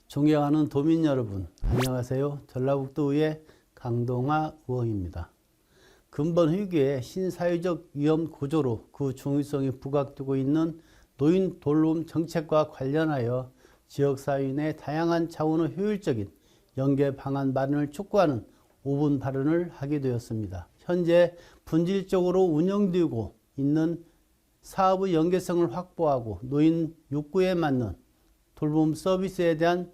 존경하는 도민 여러분, 안녕하세요. 전라북도의회 강동하 의원입니다. 근본 회계의 신사회적 위험 구조로 그 중요성이 부각되고 있는 노인 돌봄 정책과 관련하여 지역사회인의 다양한 차원의 효율적인 연계 방안 마련을 촉구하는 5분 발언을 하게 되었습니다. 현재 분질적으로 운영되고 있는 사업의 연계성을 확보하고 노인 욕구에 맞는 돌봄 서비스에 대한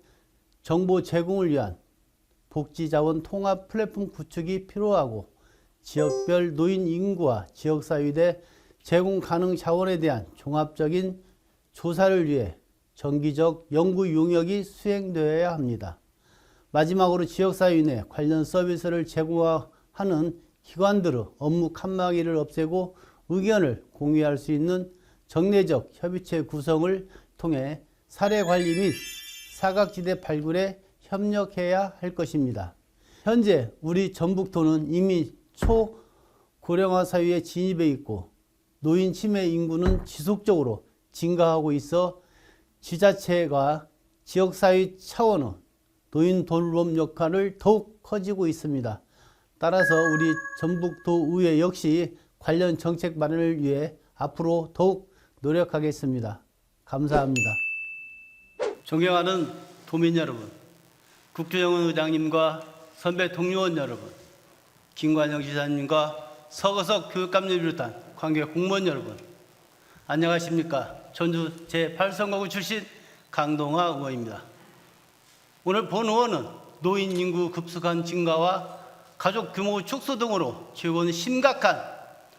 정보 제공을 위한 복지자원 통합 플랫폼 구축이 필요하고 지역별 노인 인구와 지역사회대 제공 가능 자원에 대한 종합적인 조사를 위해 정기적 연구 용역이 수행되어야 합니다. 마지막으로 지역사회 내 관련 서비스를 제공하는 기관들의 업무 칸막이를 없애고 의견을 공유할 수 있는 정례적 협의체 구성을 통해 사례관리 및 사각지대 발굴에 협력해야 할 것입니다. 현재 우리 전북도는 이미 초고령화 사회에 진입해 있고 노인 치매 인구는 지속적으로 증가하고 있어 지자체가 지역사회 차원의 노인 돌봄 역할을 더욱 커지고 있습니다. 따라서 우리 전북도의회 역시 관련 정책 마련을 위해 앞으로 더욱 노력하겠습니다. 감사합니다. 존경하는 도민 여러분, 국조영은 의장님과 선배 동료원 여러분, 김관영 지사님과 서거석 교육감님을 비롯한 관계 공무원 여러분, 안녕하십니까? 전주 제8선거구 출신 강동하 의원입니다. 오늘 본 의원은 노인 인구 급속한 증가와 가족 규모 축소 등으로 최근 심각한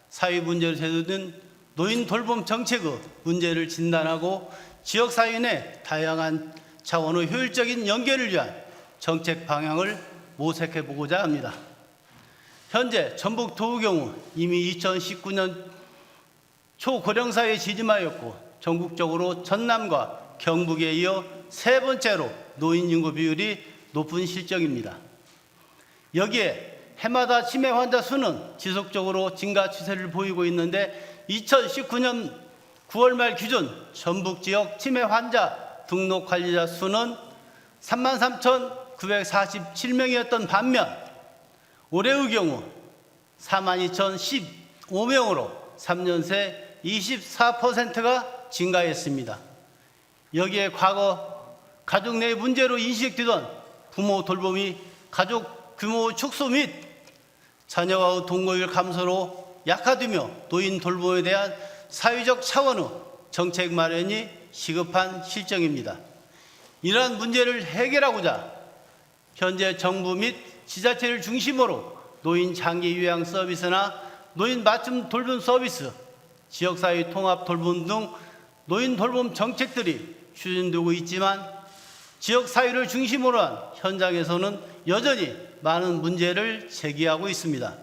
사회 문제로 대두된 노인 돌봄 정책의 문제를 진단하고 지역사회 내 다양한 차원의 효율적인 연계를 위한 정책 방향을 모색해 보고자 합니다. 현재 전북도의 경우 이미 2019년 초고령사회에 지짐하였고 전국적으로 전남과 경북에 이어 세 번째로 노인 인구 비율이 높은 실정입니다. 여기에 해마다 치매 환자 수는 지속적으로 증가 추세를 보이고 있는데 2019년 9월 말 기준 전북 지역 치매 환자 등록 관리자 수는 33,947명이었던 반면 올해의 경우 42,015명으로 3년 새 24%가 증가했습니다. 여기에 과거 가족 내 문제로 인식되던 부모 돌봄이 가족 규모 축소 및 자녀와의 동거율 감소로 약화되며 노인 돌봄에 대한 사회적 차원의 정책 마련이 시급한 실정입니다. 이러한 문제를 해결하고자 현재 정부 및 지자체를 중심으로 노인 장기 요양 서비스나 노인 맞춤 돌봄 서비스, 지역사회 통합 돌봄 등 노인 돌봄 정책들이 추진되고 있지만 지역사회를 중심으로 한 현장에서는 여전히 많은 문제를 제기하고 있습니다.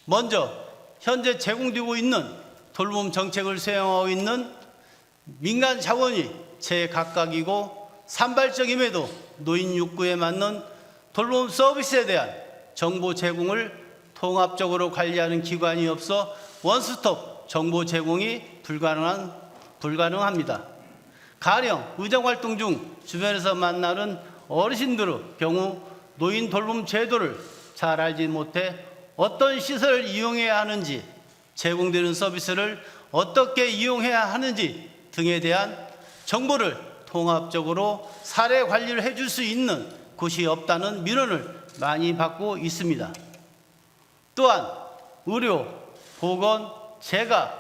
먼저 현재 제공되고 있는 돌봄 정책을 수행하고 있는 민간 자원이 제각각이고 산발적임에도 노인 욕구에 맞는 돌봄 서비스에 대한 정보 제공을 통합적으로 관리하는 기관이 없어 원스톱 정보 제공이 불가능합니다. 가령 의정활동 중 주변에서 만나는 어르신들의 경우 노인 돌봄 제도를 잘 알지 못해 어떤 시설을 이용해야 하는지, 제공되는 서비스를 어떻게 이용해야 하는지 등에 대한 정보를 통합적으로 사례 관리를 해줄 수 있는 곳이 없다는 민원을 많이 받고 있습니다. 또한 의료, 보건, 재가,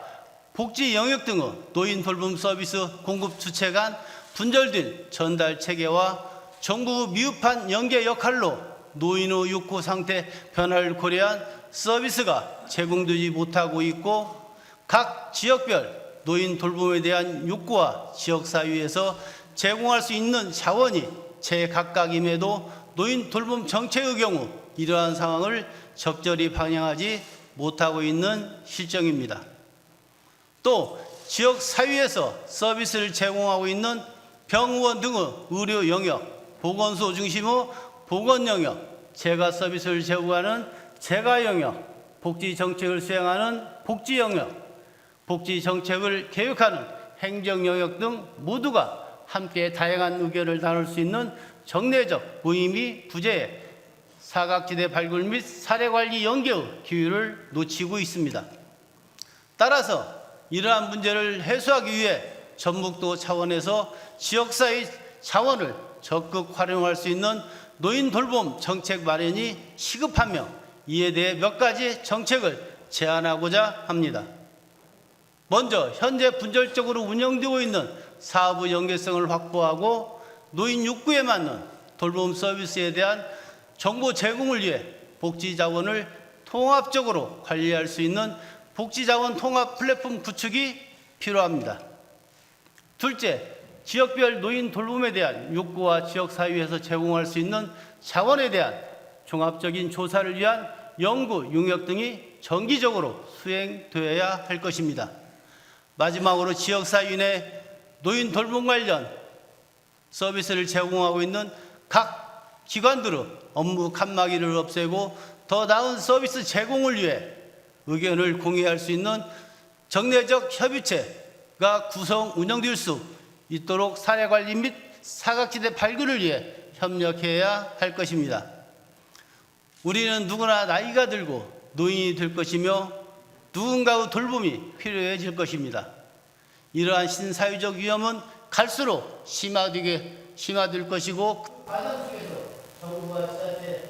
복지 영역 등의 노인 돌봄 서비스 공급 주체 간 분절된 전달 체계와 정부 미흡한 연계 역할로 노인의 욕구 상태 변화를 고려한 서비스가 제공되지 못하고 있고 각 지역별 노인 돌봄에 대한 욕구와 지역사회에서 제공할 수 있는 자원이 제각각임에도 노인 돌봄 정책의 경우 이러한 상황을 적절히 방향하지 못하고 있는 실정입니다. 또 지역사회에서 서비스를 제공하고 있는 병원 등의 의료 영역, 보건소 중심의 보건 영역, 재가 서비스를 제공하는 재가 영역, 복지 정책을 수행하는 복지 영역, 복지 정책을 계획하는 행정 영역 등 모두가 함께 다양한 의견을 나눌 수 있는 정례적 모임이 부재해 사각지대 발굴 및 사례관리 연계의 기회를 놓치고 있습니다. 따라서 이러한 문제를 해소하기 위해 전북도 차원에서 지역사회 자원을 적극 활용할 수 있는 노인 돌봄 정책 마련이 시급하며 이에 대해 몇 가지 정책을 제안하고자 합니다. 먼저 현재 분절적으로 운영되고 있는 사업의 연계성을 확보하고 노인 욕구에 맞는 돌봄 서비스에 대한 정보 제공을 위해 복지자원을 통합적으로 관리할 수 있는 복지자원 통합 플랫폼 구축이 필요합니다. 둘째, 지역별 노인 돌봄에 대한 욕구와 지역사회에서 제공할 수 있는 자원에 대한 종합적인 조사를 위한 연구, 용역 등이 정기적으로 수행되어야 할 것입니다. 마지막으로 지역사회 내 노인 돌봄 관련 서비스를 제공하고 있는 각 기관들의 업무 칸막이를 없애고 더 나은 서비스 제공을 위해 의견을 공유할 수 있는 정례적 협의체가 구성 운영될 수 있도록 사례관리 및 사각지대 발굴을 위해 협력해야 할 것입니다. 우리는 누구나 나이가 들고 노인이 될 것이며 누군가의 돌봄이 필요해질 것입니다. 이러한 신사회적 위험은 갈수록 심화될 것이고 그 과정 속에서 정부와 지자체,